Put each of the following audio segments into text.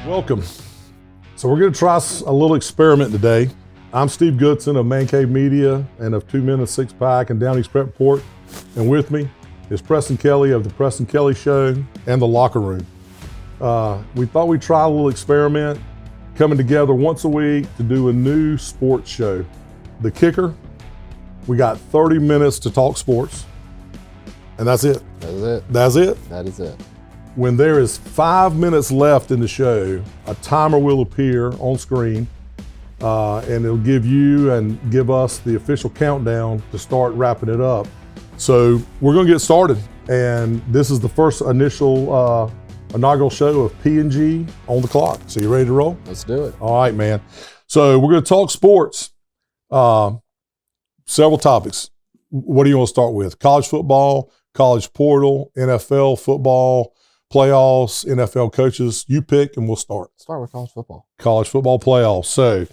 Welcome. So we're going to try a little experiment today. I'm Steve Goodson of Man Cave Media and of 2 Minutes, 6 Pack and Down East Prep Report. And with me is Preston Kelly of the Preston Kelly Show and The Locker Room. We thought we'd try a little experiment, coming together once a week to do a new sports show. The kicker, we got 30 minutes to talk sports, and that's it. That is it. That's it? That is it. When there is 5 minutes left in the show, a timer will appear on screen, and it'll give you and give us the official countdown to start wrapping it up. So we're gonna get started, and this is the first initial inaugural show of P+G On the Clock. So you ready to roll? Let's do it. All right, man. So we're gonna talk sports, several topics. What do you want to start with? College football, college portal, NFL football, playoffs, NFL coaches. You pick and we'll start. Start with college football. College football playoffs. So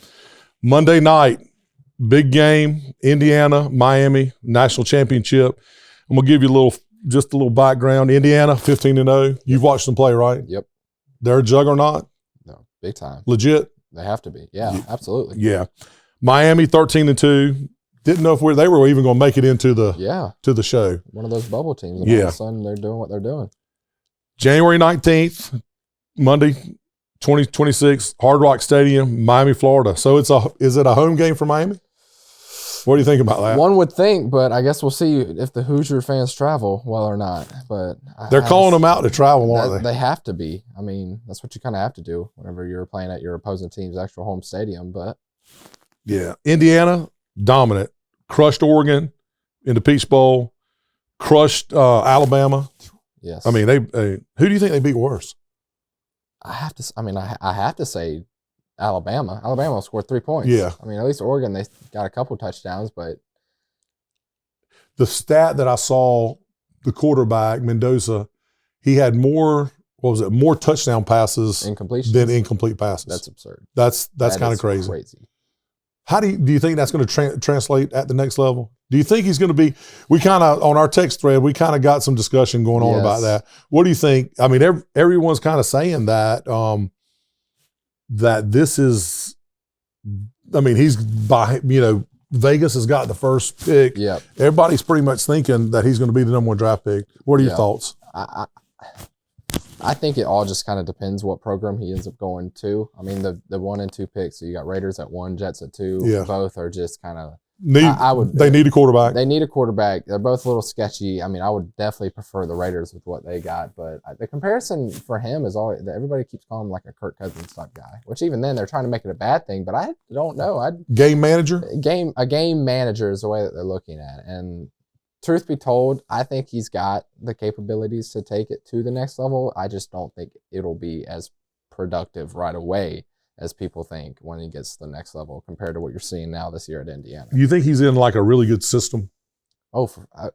Monday night, big game, Indiana, Miami, national championship. I'm gonna give you just a little background. Indiana, 15-0. You've watched them play, right? Yep. They're a juggernaut? No, big time. Legit? They have to be. Yeah, absolutely. Yeah. Miami, 13-2. Didn't know if they were even going to make it into the show. One of those bubble teams. And all of a sudden, they're doing what they're doing. January 19th, Monday, 2026, Hard Rock Stadium, Miami, Florida. So is it a home game for Miami? What do you think about that? One would think, but I guess we'll see if the Hoosier fans travel well or not. But they're calling them out to travel, aren't they? They have to be. I mean, that's what you kind of have to do whenever you're playing at your opposing team's actual home stadium. But yeah, Indiana, dominant. Crushed Oregon in the Peach Bowl, crushed Alabama. Yes. I mean, who do you think they beat worse? I have to say Alabama. Alabama scored 3 points. Yeah. I mean, at least Oregon, they got a couple touchdowns, but the stat that I saw, the quarterback, Mendoza, he had more touchdown passes than incomplete passes. That's absurd. That's kind of crazy. How do you think that's going to translate at the next level? Do you think he's going to be? We kind of on our text thread, we kind of got some discussion going on about that. What do you think? I mean, everyone's kind of saying that that this is. I mean, he's by Vegas has got the first pick. Yeah, everybody's pretty much thinking that he's going to be the number 1 draft pick. What are your thoughts? I think it all just kind of depends what program he ends up going to. I mean, the 1 and 2 picks. So you got Raiders at 1, Jets at 2. Yeah. Both are just kind of. They need a quarterback. They need a quarterback. They're both a little sketchy. I mean, I would definitely prefer the Raiders with what they got, but the comparison for him is always everybody keeps calling him like a Kirk Cousins type guy. Which even then they're trying to make it a bad thing, but I don't know. Game manager. A game manager is the way that they're looking at it, and. Truth be told, I think he's got the capabilities to take it to the next level. I just don't think it'll be as productive right away as people think when he gets to the next level compared to what you're seeing now this year at Indiana. You think he's in like a really good system? Oh,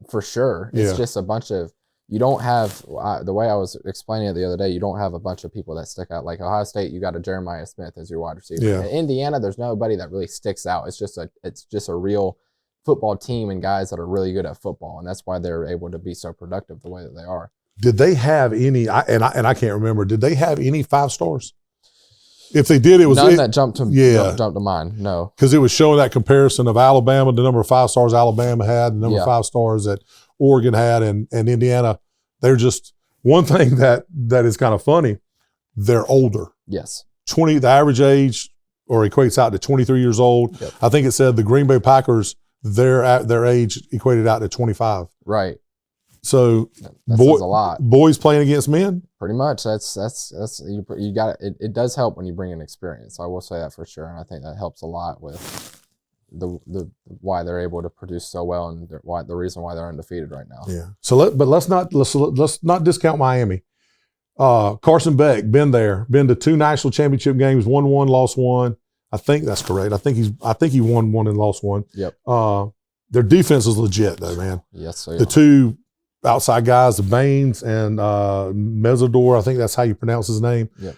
for sure. It's just a bunch of – you don't have the way I was explaining it the other day, you don't have a bunch of people that stick out. Like Ohio State, you got a Jeremiah Smith as your wide receiver. Yeah. In Indiana, there's nobody that really sticks out. It's just a real – football team and guys that are really good at football, and that's why they're able to be so productive the way that they are. Did they have any? And I can't remember. Did they have any 5 stars? If they did, it was none that jumped to mind. No, because it was showing that comparison of Alabama, the number of 5 stars Alabama had, the number of 5 stars that Oregon had, and Indiana. They're just one thing that is kind of funny. They're older. Yes, The average age or equates out to 23 years old. Yep. I think it said the Green Bay Packers. Their age equated out to 25. Right. So that says a lot. Boys playing against men. Pretty much. That's you got it. It does help when you bring in experience. I will say that for sure, and I think that helps a lot with the why they're able to produce so well and the reason why they're undefeated right now. Yeah. So let's not discount Miami. Carson Beck been to 2 national championship games, won 1, lost 1. I think that's correct. I think he won 1 and lost 1. Yep. Their defense is legit though, man. Yes. The 2 outside guys, the Baines and Mezzador, I think that's how you pronounce his name. Yep.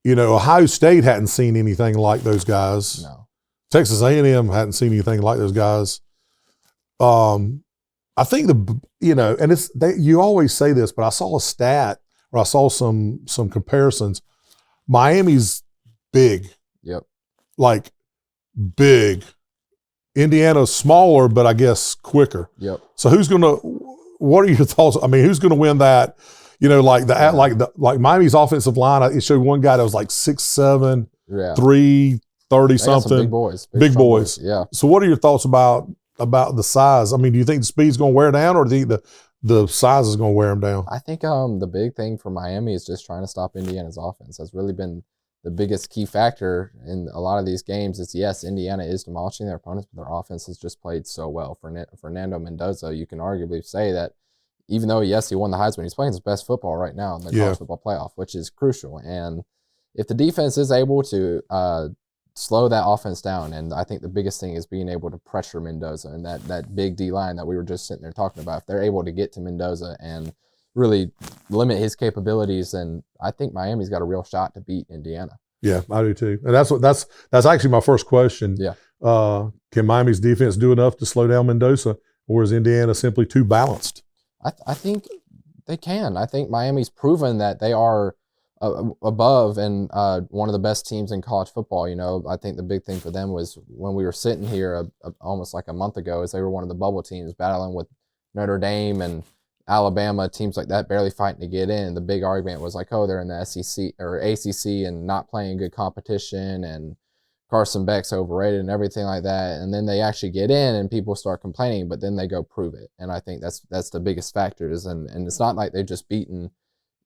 Ohio State hadn't seen anything like those guys. No. Texas A&M hadn't seen anything like those guys. I think you always say this, but I saw a stat or I saw some comparisons. Miami's big, Yep. like big. Indiana's smaller, but I guess quicker. Yep. So what are your thoughts? I mean, who's gonna win that? Like Miami's offensive line, it showed one guy that was like 6'7", Yeah. 330 They got some something. big boys. Big boys. Yeah. So what are your thoughts about the size? I mean, do you think the speed's gonna wear down, or do you think the size is gonna wear them down? I think the big thing for Miami is just trying to stop Indiana's offense. That's really been the biggest key factor in a lot of these games. Is yes, Indiana is demolishing their opponents, but their offense has just played so well. Fernando Mendoza, you can arguably say that even though, yes, he won the Heisman, he's playing his best football right now in the college football playoff, which is crucial. And if the defense is able to slow that offense down, and I think the biggest thing is being able to pressure Mendoza and that big D-line that we were just sitting there talking about, if they're able to get to Mendoza and really limit his capabilities, then I think Miami's got a real shot to beat Indiana. Yeah, I do too. And that's actually my first question. Yeah. Can Miami's defense do enough to slow down Mendoza, or is Indiana simply too balanced? I think they can. I think Miami's proven that they are above and one of the best teams in college football. You know, I think the big thing for them was when we were sitting here almost like a month ago, is they were one of the bubble teams battling with Notre Dame and Alabama, teams like that, barely fighting to get in. The big argument was like, oh, they're in the SEC or ACC and not playing good competition, and Carson Beck's overrated and everything like that. And then they actually get in and people start complaining, but then they go prove it. And I think that's the biggest factors. And it's not like they've just beaten,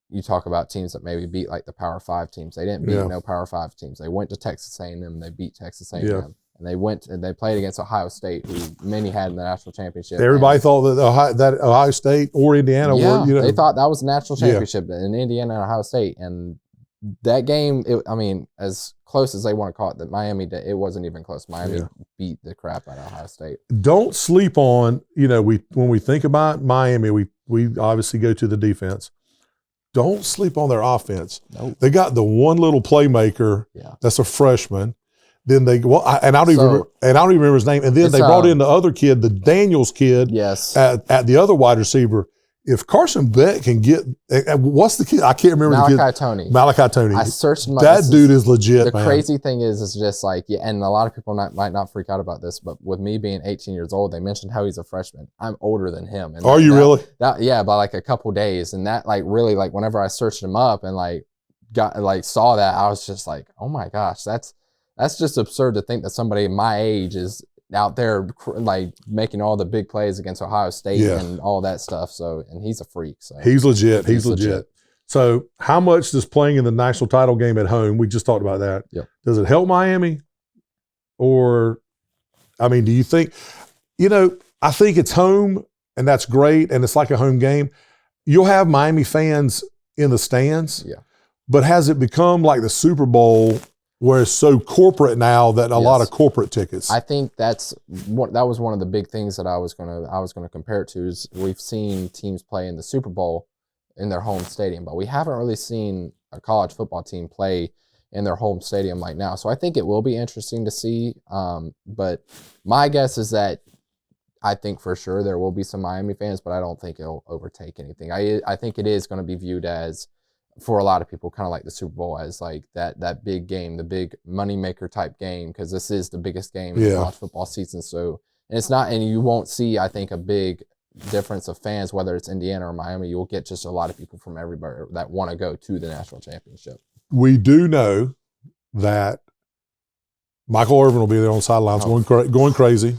you talk about teams that maybe beat like the Power 5 teams. They didn't beat no Power 5 teams. They went to Texas A&M, they beat Texas A&M. Yeah. And they went and they played against Ohio State, who many had in the national championship. Everybody thought that Ohio State or Indiana were, they thought that was a national championship in Indiana and Ohio State. And that game, as close as they want to call it, that Miami did, it wasn't even close. Miami beat the crap out of Ohio State. Don't sleep on, when we think about Miami, we obviously go to the defense. Don't sleep on their offense. Nope. They got the one little playmaker that's a freshman. Then I don't even remember his name. And then they brought in the other kid, the Daniels kid, at the other wide receiver. If Carson Beck can get, what's the kid? I can't remember the kid. Malachi Tony. I searched him up. That dude is legit, man. The crazy thing is just like, and a lot of people might not freak out about this, but with me being 18 years old, they mentioned how he's a freshman. I'm older than him. And are you really? Yeah, by like a couple days. And that really, like whenever I searched him up and saw that, I was just like, oh my gosh, that's just absurd to think that somebody my age is out there like making all the big plays against Ohio State and all that stuff. So, and he's a freak. So he's legit. He's legit. So how much does playing in the national title game at home, we just talked about that. Yep. Does it help Miami? Or, do you think, I think it's home and that's great. And it's like a home game. You'll have Miami fans in the stands. Yeah. But has it become like the Super Bowl where it's so corporate now that a lot of corporate tickets? I think that was one of the big things that I was gonna compare it to. Is we've seen teams play in the Super Bowl in their home stadium, but we haven't really seen a college football team play in their home stadium like now. So I think it will be interesting to see. But my guess is that I think for sure there will be some Miami fans, but I don't think it'll overtake anything. I think it is going to be viewed as, for a lot of people, kind of like the Super Bowl, as like that big game, the big moneymaker type game, because this is the biggest game in college football season. So, and it's not, and you won't see, I think, a big difference of fans, whether it's Indiana or Miami. You'll get just a lot of people from everywhere that want to go to the national championship. We do know that Michael Irvin will be there on the sidelines going crazy.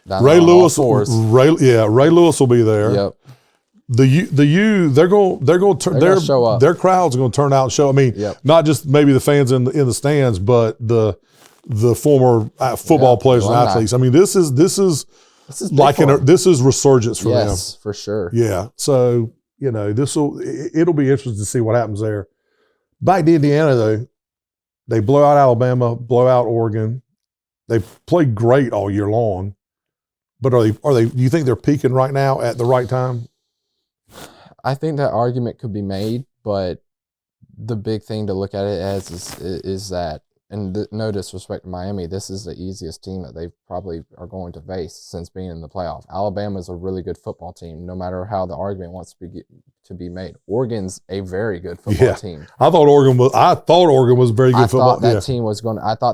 Ray Lewis will be there. Yep. They're going to show up. Their crowd's going to turn out and show. Not just maybe the fans in the stands, but the former football players and athletes. This is resurgence for them. Yes, for sure. Yeah. So it'll be interesting to see what happens there. Back to Indiana though, they blow out Alabama, blow out Oregon. They played great all year long, but are they? Do you think they're peaking right now at the right time? I think that argument could be made, but the big thing to look at it as is that and no disrespect to Miami, this is the easiest team that they probably are going to face since being in the playoff. Alabama's a really good football team, no matter how the argument wants to be made. Oregon's a very good football team. I thought Oregon was very good football. I thought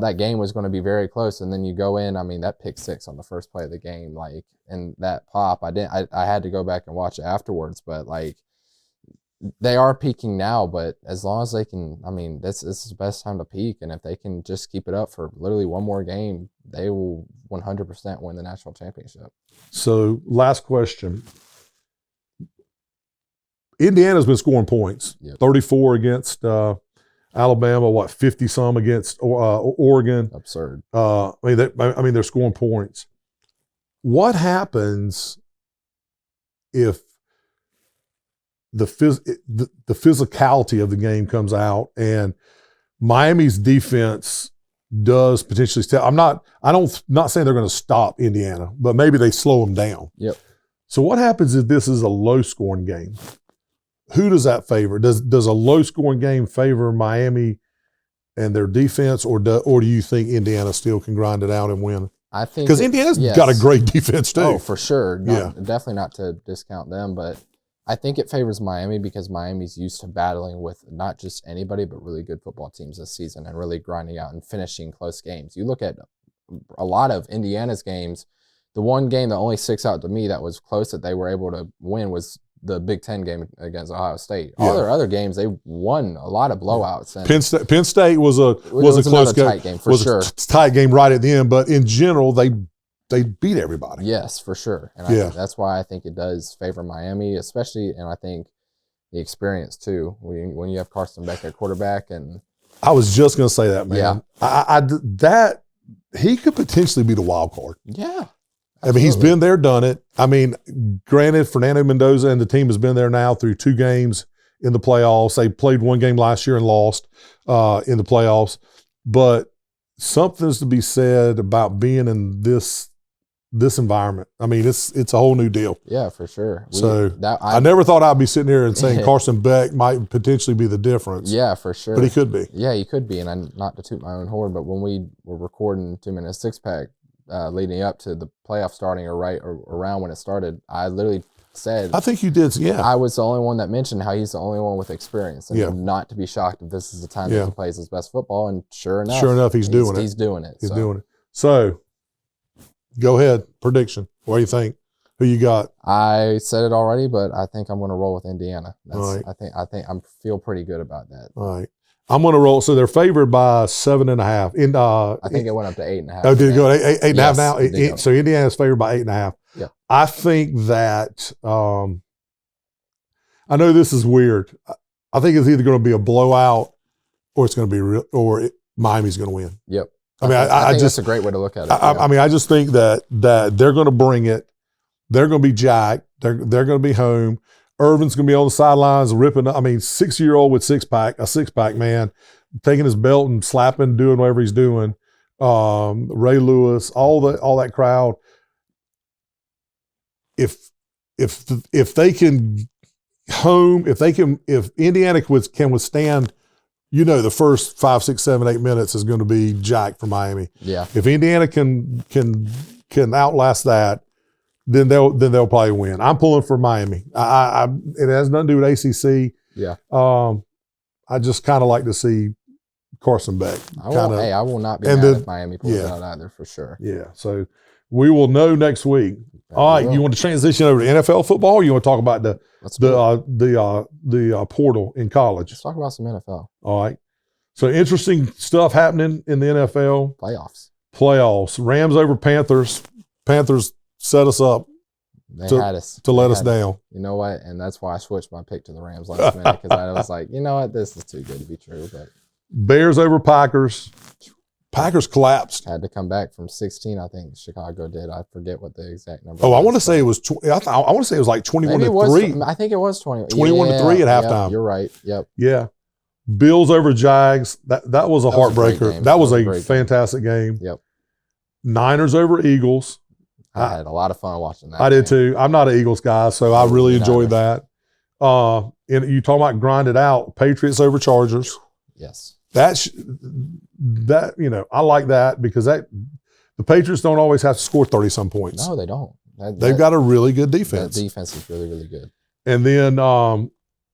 that game was going to be very close, and then you go in. I mean, that pick six on the first play of the game, like, and that pop. I had to go back and watch it afterwards, but like, they are peaking now, but as long as they can, I mean, this is the best time to peak. And if they can just keep it up for literally one more game, they will 100% win the national championship. So, last question. Indiana's been scoring points. 34 against Alabama, 50-some against Oregon. Absurd. I mean, they're scoring points. What happens if the physicality of the game comes out and Miami's defense does potentially step? Not saying they're going to stop Indiana, but maybe they slow them down. Yep. So what happens if this is a low-scoring game? Who does that favor? Does a low-scoring game favor Miami and their defense, or do you think Indiana still can grind it out and win? I think because Indiana's got a great defense too. Oh, for sure. Definitely not to discount them, but I think it favors Miami because Miami's used to battling with not just anybody, but really good football teams this season and really grinding out and finishing close games. You look at a lot of Indiana's games, the one game that only sticks out to me that was close that they were able to win was the Big Ten game against Ohio State. All their other games, they won a lot of blowouts. And Penn State was a close game. Tight game for sure. A tight game right at the end, but in general, they beat everybody. Yes, for sure. And I think that's why I think it does favor Miami, especially, and I think the experience too. When you have Carson Beck at quarterback, and I was just going to say that, man. That he could potentially be the wild card. Yeah. I mean, he's been there, done it. I mean, granted, Fernando Mendoza and the team has been there now through 2 games in the playoffs. They played 1 game last year and lost in the playoffs. But something's to be said about being in this environment. I mean, it's a whole new deal. Yeah, for sure. I never thought I'd be sitting here and saying Carson Beck might potentially be the difference. Yeah, for sure. But he could be. Yeah, he could be. And I'm not to toot my own horn, but when we were recording 2 Minute Six Pack, leading up to the playoff starting or around when it started, I literally said, I think you did, I was the only one that mentioned how he's the only one with experience, and not to be shocked if this is the time that he plays his best football. And sure enough, he's doing it. He's doing it. He's doing it. So, go ahead, prediction. What do you think? Who you got? I said it already, but I think I'm going to roll with Indiana. All right. I think I feel pretty good about that. All right. I'm going to roll. So they're favored by 7.5. I think it went up to 8.5. Oh, did it go 8.5 now? So Indiana's favored by 8.5. Yeah. I think that I know this is weird. I think it's either going to be a blowout or it's going to be real, or Miami's going to win. Yep. I mean, I think that's a great way to look at it. I mean, I just think that they're going to bring it. They're going to be jacked. They're going to be home. Irvin's going to be on the sidelines ripping up. I mean, 6-year-old with a six-pack, man, taking his belt and slapping, doing whatever he's doing. Ray Lewis, all that crowd. If they can if Indiana can withstand, the first 5, 6, 7, 8 minutes is going to be jacked for Miami. Yeah. If Indiana can outlast that, then they'll probably win. I'm pulling for Miami. It has nothing to do with ACC. Yeah. I just kind of like to see Carson Beck. I will not be mad if Miami pulls it out either, for sure. Yeah. So we will know next week. All right. You want to transition over to NFL football, or you want to talk about the portal in college? Let's talk about some NFL. All right. So interesting stuff happening in the NFL. Playoffs. Rams over Panthers. Panthers set us up to let us down. You know what? And that's why I switched my pick to the Rams last minute, because I was like, you know what? This is too good to be true. But Bears over Packers. Packers collapsed. Had to come back from 16, I think Chicago did. I forget what the exact number was. I want to say it was I want to say it was like 21-3. I think it was 21-3 at halftime. You're right. Yep. Yeah. Bills over Jags. That was a heartbreaker. That was a fantastic game. Yep. Niners over Eagles. I had a lot of fun watching that. I did too. I'm not an Eagles guy, so I really enjoyed that. You talking about grind it out. Patriots over Chargers. Yes. that I like that because the Patriots don't always have to score 30-some points. No, they don't. They've got a really good defense. That defense is really, really good. And then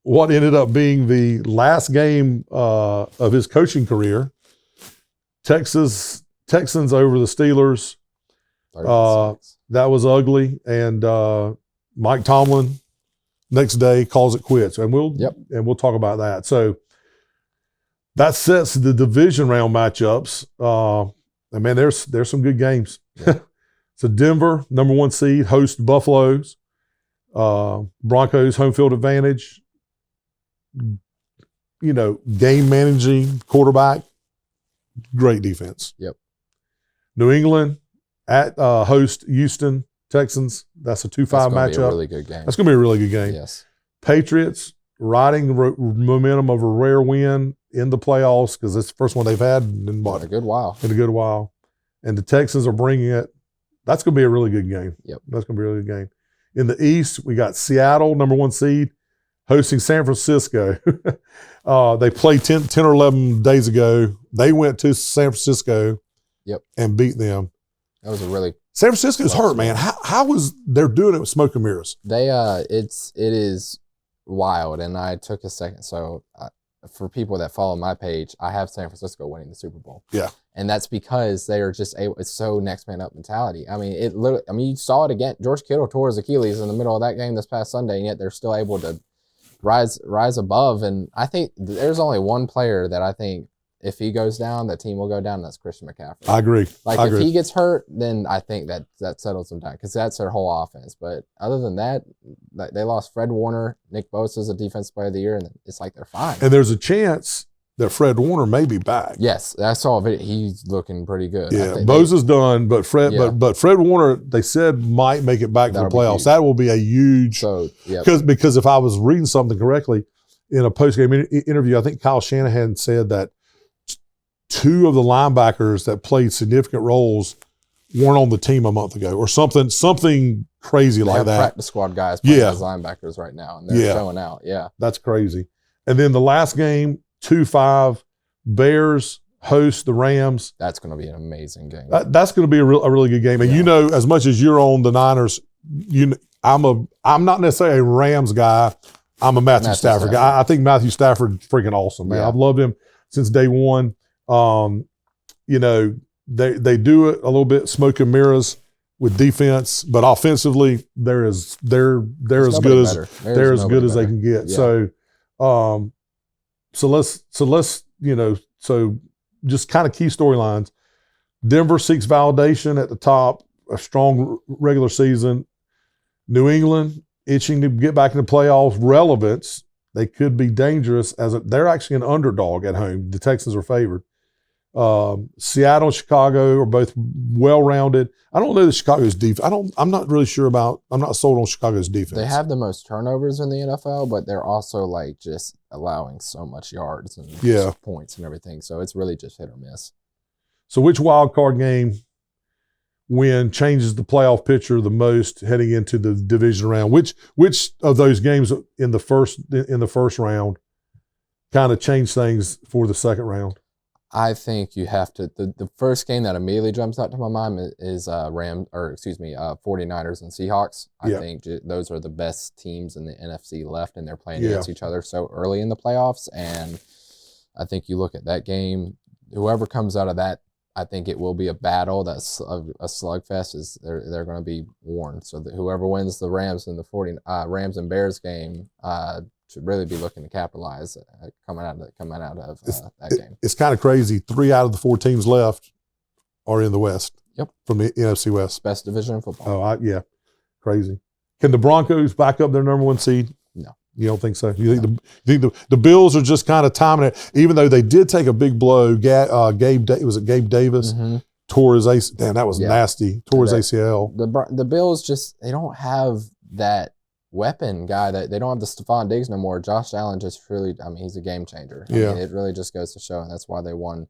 what ended up being the last game of his coaching career, Texans over the Steelers. That was ugly. And Mike Tomlin next day calls it quits. And we'll talk about that. So that sets the division round matchups. And man, there's some good games. Yeah. So Denver, number 1 seed, host Buffaloes. Broncos home field advantage. Game managing quarterback, great defense. Yep. New England at host Houston Texans. That's a 2-5 matchup. That's going to be a really good game. That's going to be a really good game. Yes. Patriots riding the momentum of a rare win in the playoffs because it's the first one they've had in what? In a good while. And the Texans are bringing it. That's going to be a really good game. Yep. That's going to be a really good game. In the East, we got Seattle, number 1 seed, hosting San Francisco. They played 10 or 11 days ago. They went to San Francisco and beat them. That was a really San Francisco's hurt, man. How was they're doing it with smoke and mirrors? It is wild, and I took a second. So for people that follow my page, I have San Francisco winning the Super Bowl. Yeah, and that's because they are just able. It's so next man up mentality. I mean, you saw it again. George Kittle tore his Achilles in the middle of that game this past Sunday, and yet they're still able to rise above. And I think there's only one player that I think if he goes down, the team will go down. And that's Christian McCaffrey. I agree. If he gets hurt, then I think that settles them down because that's their whole offense. But other than that, they lost Fred Warner. Nick Bosa's a defensive player of the year, and it's like they're fine. And there's a chance that Fred Warner may be back. Yes, I saw a video. He's looking pretty good. Yeah, Bosa's done, but Fred Warner, they said might make it back to the playoffs. That will be a huge because if I was reading something correctly in a post-game interview, I think Kyle Shanahan said that 2 of the linebackers that played significant roles weren't on the team a month ago or something crazy like that. Practice squad guys playing as linebackers right now, and they're showing out. Yeah. That's crazy. And then the last game, 2-5, Bears host the Rams. That's going to be an amazing game. That's going to be a really good game. And as much as you're on the Niners, I'm not necessarily a Rams guy. I'm a Matthew Stafford guy. I think Matthew Stafford's freaking awesome, man. I've loved him since day one. They do it a little bit smoke and mirrors with defense, but offensively they're as good as they can get. Yeah. So let's just kind of key storylines. Denver seeks validation at the top, a strong regular season. New England itching to get back in the playoffs, relevance. They could be dangerous they're actually an underdog at home. The Texans are favored. Seattle and Chicago are both well-rounded. I don't know the Chicago's defense. I'm not really sure I'm not sold on Chicago's defense. They have the most turnovers in the NFL, but they're also just allowing so much yards and points and everything. So it's really just hit or miss. So which wild card game win changes the playoff picture the most heading into the division round? Which of those games in the first round kind of change things for the second round? I think you have to. The first game that immediately jumps out to my mind is 49ers and Seahawks. I think those are the best teams in the NFC left, and they're playing against each other so early in the playoffs. And I think you look at that game, whoever comes out of that, I think it will be a battle. That's a slugfest. They're going to be warned. So that whoever wins the Rams and Rams and Bears game should really be looking to capitalize coming out of that game. It's kind of crazy. 3 out of the 4 teams left are in the West. Yep. From the NFC West. Best division in football. Oh, crazy. Can the Broncos back up their number 1 seed? No. You don't think so? You think the Bills are just kind of timing it, even though they did take a big blow. Gabe Davis tore his ACL. Damn, that was nasty. Tore his ACL. The Bills they don't have that weapon guy that they don't have the Stephon Diggs no more. Josh Allen just really, he's a game changer. I mean, it really just goes to show, and that's why they won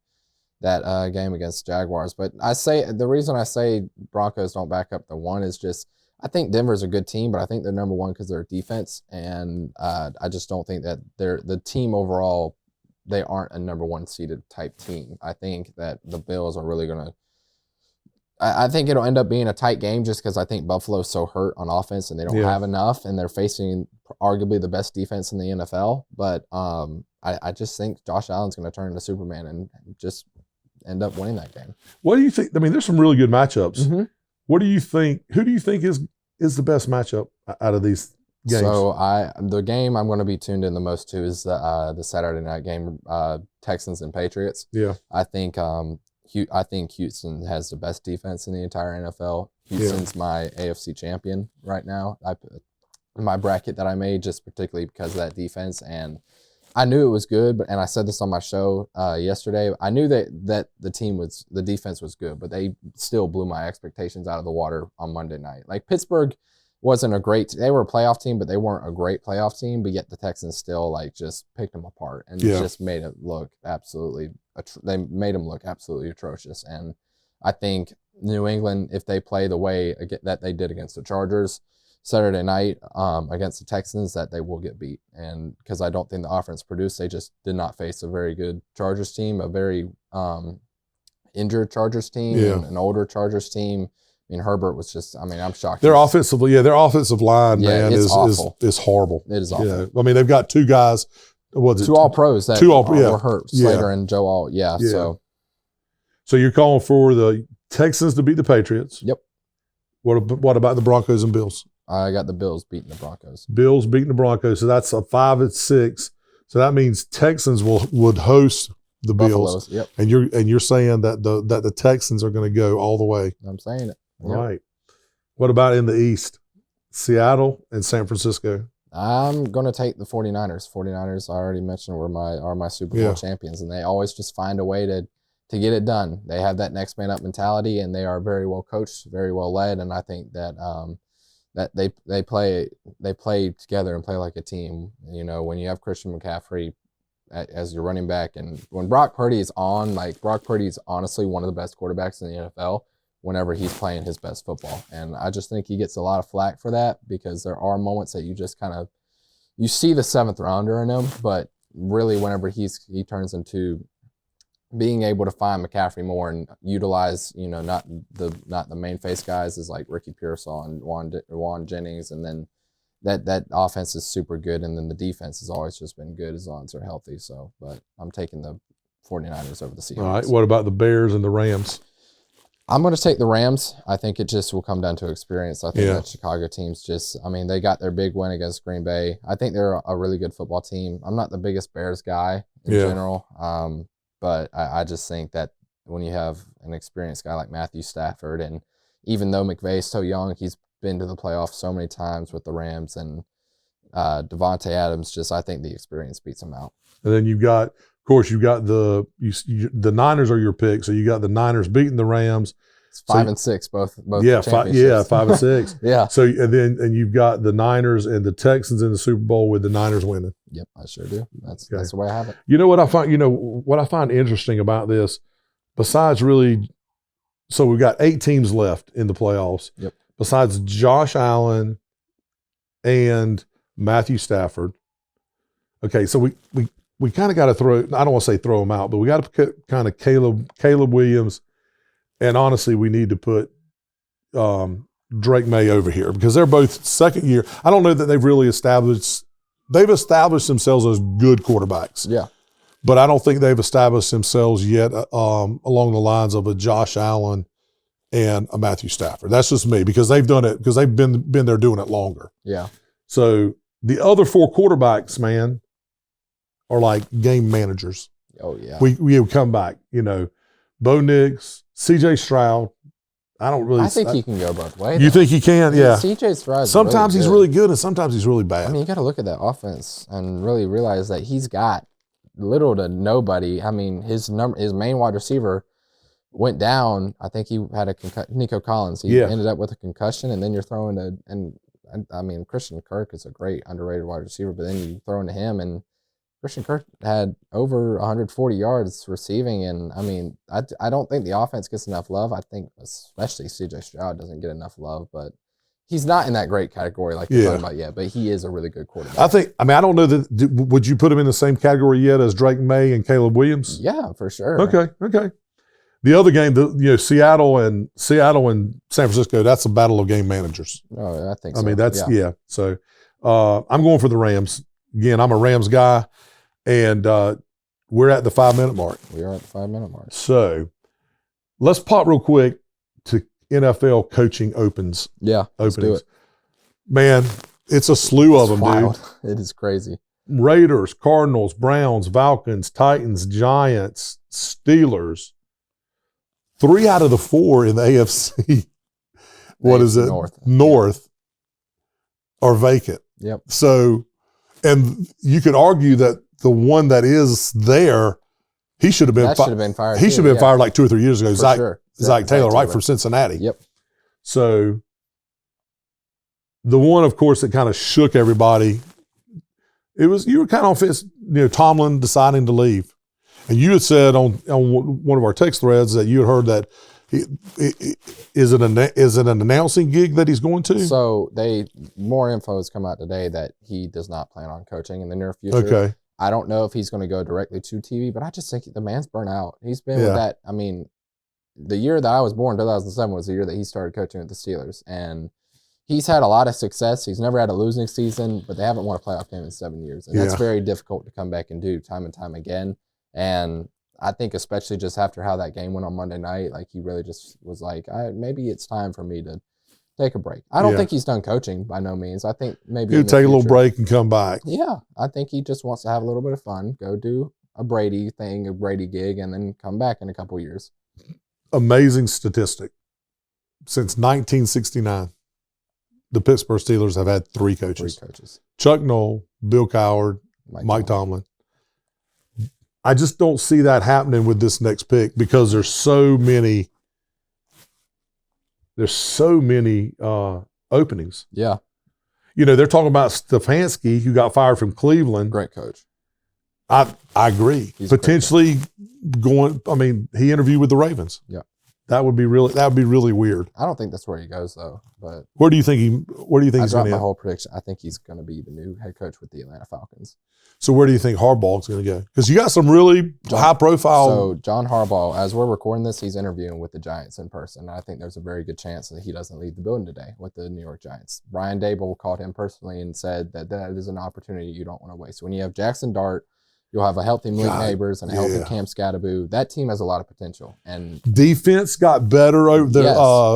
that game against Jaguars. But the reason I say Broncos don't back up the 1 is just I think Denver's a good team, but I think they're number 1 because they're defense, and I just don't think that the team overall they aren't a number one seeded type team. I think that the Bills are really going to. I think it'll end up being a tight game just because I think Buffalo's so hurt on offense and they don't have enough, and they're facing arguably the best defense in the NFL. But I just think Josh Allen's going to turn into Superman and just end up winning that game. What do you think? I mean, there's some really good matchups. Mm-hmm. What do you think? Who do you think is the best matchup out of these games? So the game I'm going to be tuned in the most to is the Saturday night game, Texans and Patriots. Yeah, I think Houston has the best defense in the entire NFL. Houston's my AFC champion right now. My bracket that I made just particularly because of that defense, and I knew it was good, and I said this on my show yesterday. I knew that the defense was good, but they still blew my expectations out of the water on Monday night. Like Pittsburgh wasn't they were a playoff team, but they weren't a great playoff team, but yet the Texans still like just picked them apart and just made it look absolutely atrocious. And I think New England, if they play the way that they did against the Chargers Saturday night against the Texans, that they will get beat. And because I don't think the offense produced, they just did not face a very good Chargers team, a very injured Chargers team, and an older Chargers team. I mean, Herbert was just, I'm shocked. Their offensive line, man, is horrible. It is awful. Yeah. I mean, they've got two guys. Two all-pros that were hurt, Slater and Joe Alt. Yeah. So you're calling for the Texans to beat the Patriots. Yep. What about the Broncos and Bills? I got the Bills beating the Broncos. Bills beating the Broncos. So that's a 5-6. So that means Texans would host the Bills. Buffaloes, yep. And you're saying that the Texans are going to go all the way. I'm saying it. Yep. Right. What about in the East? Seattle and San Francisco. I'm going to take the 49ers. 49ers, I already mentioned, are my Super Bowl champions, and they always just find a way to get it done. They have that next man up mentality, and they are very well coached, very well led, and I think that that they play together and play like a team. You know, when you have Christian McCaffrey as your running back, and when Brock Purdy is on, Brock Purdy is honestly one of the best quarterbacks in the NFL whenever he's playing his best football. And I just think he gets a lot of flack for that because there are moments that you just you see the seventh rounder in him, but really whenever he turns into being able to find McCaffrey more and utilize, not the main face guys is like Ricky Pearsall and Juan Jennings, and then that offense is super good, and then the defense has always just been good as long as they're healthy. So, but I'm taking the 49ers over the Seahawks. All right. What about the Bears and the Rams? I'm going to take the Rams. I think it just will come down to experience. I think that Chicago team's they got their big win against Green Bay. I think they're a really good football team. I'm not the biggest Bears guy in general, but I just think that when you have an experienced guy like Matthew Stafford, and even though McVay's so young, he's been to the playoffs so many times with the Rams, and Devontae Adams, I think the experience beats him out. And then you've got the Niners are your pick, so you got the Niners beating the Rams. It's 5-6, both. Yeah, 5-6. Yeah. So and you've got the Niners and the Texans in the Super Bowl with the Niners winning. Yep, I sure do. That's the way I have it. You know what I find interesting about this, besides really, so we've got 8 teams left in the playoffs. Yep. Besides Josh Allen and Matthew Stafford. Okay, so we kind of got to throw, I don't want to say throw them out, but we got to put kind of Caleb Williams, and honestly, we need to put Drake May over here because they're both second year. I don't know that they've really established themselves as good quarterbacks. Yeah. But I don't think they've established themselves yet along the lines of a Josh Allen and a Matthew Stafford. That's just me because they've done it, because they've been there doing it longer. Yeah. So the other 4 quarterbacks, man, are like game managers. Oh, yeah. We come back, Bo Nix, C.J. Stroud. I think he can go both ways. You think he can? Yeah. C.J. Stroud. Sometimes he's really good and sometimes he's really bad. I mean, you got to look at that offense and really realize that he's got little to nobody. I mean, his main wide receiver went down. I think he had a Nico Collins. He ended up with a concussion, and then you're throwing Christian Kirk is a great underrated wide receiver, but then you throw into him, and Christian Kirk had over 140 yards receiving, and I mean, I don't think the offense gets enough love. I think especially C.J. Stroud doesn't get enough love, but He's not in that great category like you're talking about yet, but he is a really good quarterback. I don't know that. Would you put him in the same category yet as Drake May and Caleb Williams? Yeah, for sure. Okay. The other game, Seattle and San Francisco, that's a battle of game managers. Oh, I think so. I mean, that's So I'm going for the Rams. Again, I'm a Rams guy, and we're at the 5-minute mark. We are at the 5-minute mark. So let's pop real quick to NFL coaching openings. Yeah, let's do it. Man, it's a slew of them, wild. dude. It is crazy. Raiders, Cardinals, Browns, Falcons, Titans, Giants, Steelers. 3 out of the 4 in the AFC. What is it? North are vacant. Yep. So, and you could argue that the one that is there, he should have been fired. He should have been fired like 2 or 3 years ago. Zach Taylor, right, from Cincinnati. Yep. So the one, of course, that kind of shook everybody, you were kind of on fence, Tomlin deciding to leave. And you had said on one of our text threads that you had heard that is it an announcing gig that he's going to? So more info has come out today that he does not plan on coaching in the near future. Okay. I don't know if he's going to go directly to TV, but I just think the man's burnt out. He's been with that. I mean, the year that I was born, 2007, was the year that he started coaching with the Steelers. And he's had a lot of success. He's never had a losing season, but they haven't won a playoff game in 7 years. And that's very difficult to come back and do time and time again. And I think especially just after how that game went on Monday night, like he really just was like, maybe it's time for me to take a break. I don't think he's done coaching by no means. I think maybe he'll take a little break and come back. Yeah. I think he just wants to have a little bit of fun, go do a Brady thing, a Brady gig, and then come back in a couple years. Amazing statistic. Since 1969, the Pittsburgh Steelers have had 3 coaches. Chuck Noll, Bill Cowher, Mike Tomlin. I just don't see that happening with this next pick because there's so many openings. Yeah. They're talking about Stefanski, who got fired from Cleveland. Great coach. I agree. He's potentially going. I mean, he interviewed with the Ravens. Yeah. That would be really weird. I don't think that's where he goes though. But where do you think he's going to? I dropped my whole prediction. I think he's going to be the new head coach with the Atlanta Falcons. So where do you think Harbaugh's going to go? Because you got some really high profile. So John Harbaugh, as we're recording this, he's interviewing with the Giants in person. And I think there's a very good chance that he doesn't leave the building today with the New York Giants. Brian Daboll called him personally and said that is an opportunity you don't want to waste. When you have Jackson Dart, you'll have a healthy Malik Neighbors and a healthy Cam Scatteraboo. That team has a lot of potential. And defense got better over the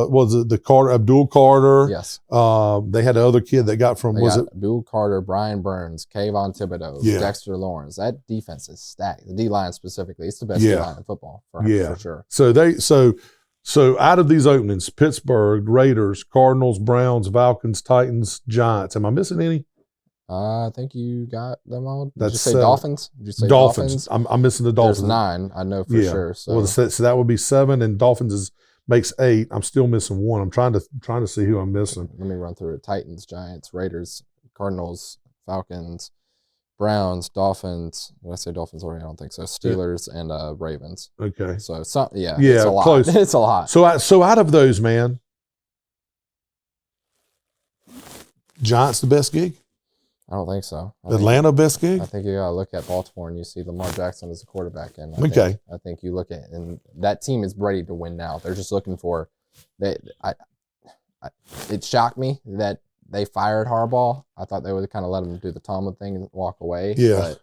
was it the Carter, Abdul Carter? Yes. They had the other kid that got from Abdul Carter, Brian Burns, Kayvon Thibodeau, Dexter Lawrence. That defense is stacked. The D line specifically, it's the best D line in football for sure. So out of these openings, Pittsburgh, Raiders, Cardinals, Browns, Falcons, Titans, Giants. Am I missing any? I think you got them all. Did That's you say Dolphins? Did you say Dolphins? I'm missing the Dolphins. There's 9, I know for sure. So. Well, so that would be 7, and Dolphins makes 8. I'm still missing 1. I'm trying to see who I'm missing. Let me run through it: Titans, Giants, Raiders, Cardinals, Falcons, Browns, Dolphins. Did I say Dolphins already? I don't think so. Steelers and Ravens. Okay. So it's a lot. Close. It's a lot. So out of those, man, Giants the best gig. I don't think so. Atlanta best gig? I think you got to look at Baltimore and you see Lamar Jackson as a quarterback. And I think you look at, and that team is ready to win now. They're just looking for, it shocked me that they fired Harbaugh. I thought they would kind of let him do the Tomlin thing and walk away. Yeah. But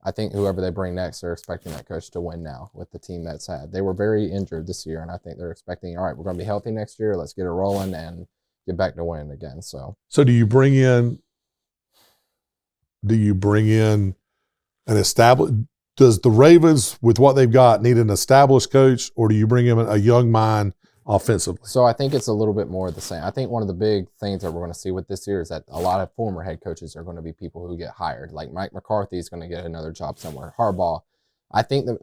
I think whoever they bring next, they're expecting that coach to win now with the team that's had. They were very injured this year, and I think they're expecting, all right, we're going to be healthy next year. Let's get it rolling and get back to winning again. So do you bring in an established? Does the Ravens, with what they've got, need an established coach, or do you bring in a young mind offensively? So I think it's a little bit more of the same. I think one of the big things that we're going to see with this year is that a lot of former head coaches are going to be people who get hired. Like Mike McCarthy is going to get another job somewhere. Harbaugh. I think the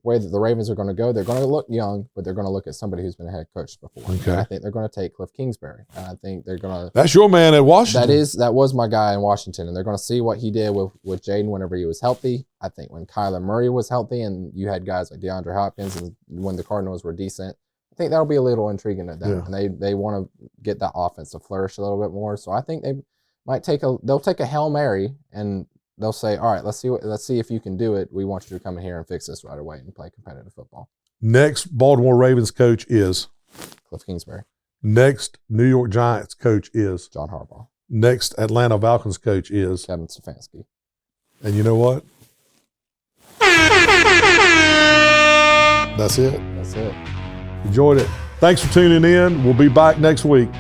way that the Ravens are going to go, they're going to look young, but they're going to look at somebody who's been a head coach before. Okay. And I think they're going to take Cliff Kingsbury. And I think they're going to. That's your man at Washington. That was my guy in Washington, and they're going to see what he did with Jaden whenever he was healthy. I think when Kyler Murray was healthy, and you had guys like DeAndre Hopkins, and when the Cardinals were decent, I think that'll be a little intriguing to them, Yeah. and they want to get that offense to flourish a little bit more. So I think they might they'll take a Hail Mary and they'll say, all right, let's see if you can do it. We want you to come in here and fix this right away and play competitive football. Next Baltimore Ravens coach is Cliff Kingsbury. Next New York Giants coach is John Harbaugh. Next Atlanta Falcons coach is Kevin Stefanski. And you know what? That's it. That's it. Enjoyed it. Thanks for tuning in. We'll be back next week.